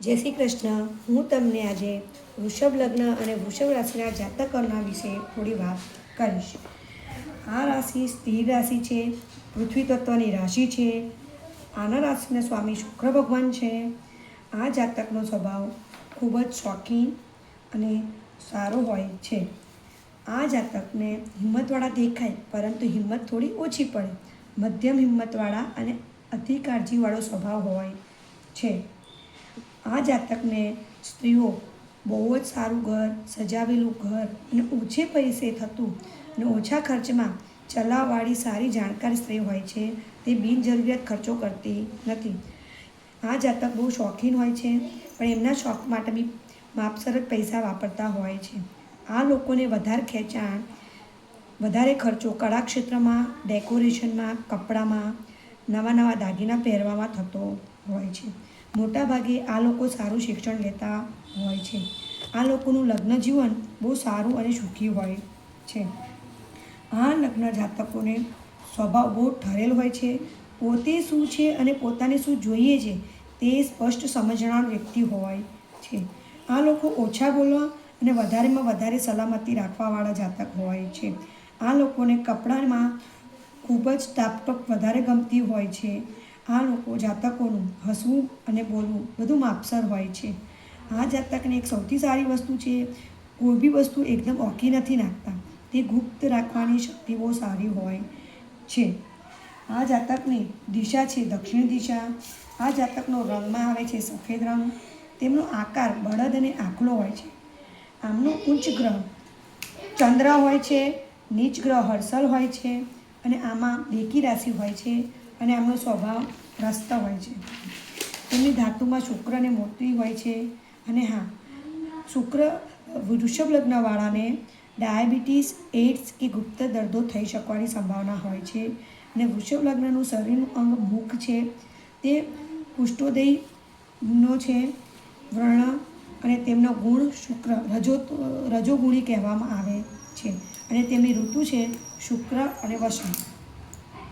જય શ્રી કૃષ્ણ. હું તમને આજે વૃષભ લગ્ન અને વૃષભ રાશિના જાતકોના વિશે થોડી વાત કરીશ. આ રાશિ સ્થિર રાશિ છે, પૃથ્વી તત્વની રાશિ છે. આના રાશિના સ્વામી શુક્ર ભગવાન છે. આ જાતકનો સ્વભાવ ખૂબ જ શોખીન અને સારો હોય છે. આ જાતકને હિંમતવાળા દેખાય, પરંતુ હિંમત થોડી ઓછી પડે. મધ્યમ હિંમતવાળા અને અતિ કાળજીવાળો સ્વભાવ હોય છે. આ જાતકને સ્ત્રીઓ બહુ જ સારું ઘર, સજાવેલું ઘર અને ઓછે પૈસે થતું અને ઓછા ખર્ચમાં ચલાવવાળી સારી જાણકાર સ્ત્રી હોય છે. તે બિનજરૂરિયાત ખર્ચો કરતી નથી. આ જાતક બહુ શોખીન હોય છે, પણ એમના શોખ માટે બી માપસર જ પૈસા વાપરતા હોય છે. આ લોકોને વધારે ખેંચાણ, વધારે ખર્ચો કળા ક્ષેત્રમાં, ડેકોરેશનમાં, કપડામાં, નવા દાગીના પહેરવામાં થતો હોય છે. મોટાભાગે આ લોકો સારું શિક્ષણ લેતા હોય છે. આ લોકોનું લગ્ન જીવન બહુ સારું અને સુખી હોય છે. આ લગ્ન જાતકોને સ્વભાવ બહુ ઠરેલ હોય છે. પોતે શું છે અને પોતાને શું જોઈએ છે તે સ્પષ્ટ સમજનાર વ્યક્તિ હોય છે. આ લોકો ઓછા બોલવા અને વધારેમાં વધારે સલામતી રાખવાવાળા જાતક હોય છે. આ લોકોને કપડામાં ખૂબ જ ટાપટોપ વધારે ગમતી હોય છે. આ લોકો જાતકોનું હસવું અને બોલવું બધું માપસર હોય છે. આ જાતકને એક સૌથી સારી વસ્તુ છે, કોઈ બી વસ્તુ એકદમ ઓકી નથી નાખતા. તે ગુપ્ત રાખવાની શક્તિ બહુ સારી હોય છે. આ જાતકની દિશા છે દક્ષિણ દિશા. આ જાતકનો રંગમાં આવે છે સફેદ રંગ. તેમનો આકાર બળદ અને આંખલો હોય છે. આમનો ઉચ્ચ ગ્રહ ચંદ્ર હોય છે, નીચ ગ્રહ હર્ષલ હોય છે અને આમાં બેકી રાશિ હોય છે અને આમનો સ્વભાવ રસ્ત હોય છે. તેમની ધાતુમાં શુક્ર અને મોતી હોય છે. અને હા, શુક્ર વૃષભ લગ્નવાળાને ડાયાબિટીસ, એડ્સ કે ગુપ્ત દર્દો થઈ શકવાની સંભાવના હોય છે. અને વૃષભ લગ્નનું શરીરનું અંગ મુખ છે. તે પુષ્ટોદયનો છે વર્ણ અને તેમનો ગુણ શુક્ર રજોગુણી કહેવામાં આવે છે. અને તેમની ઋતુ છે શુક્ર અને વસંત.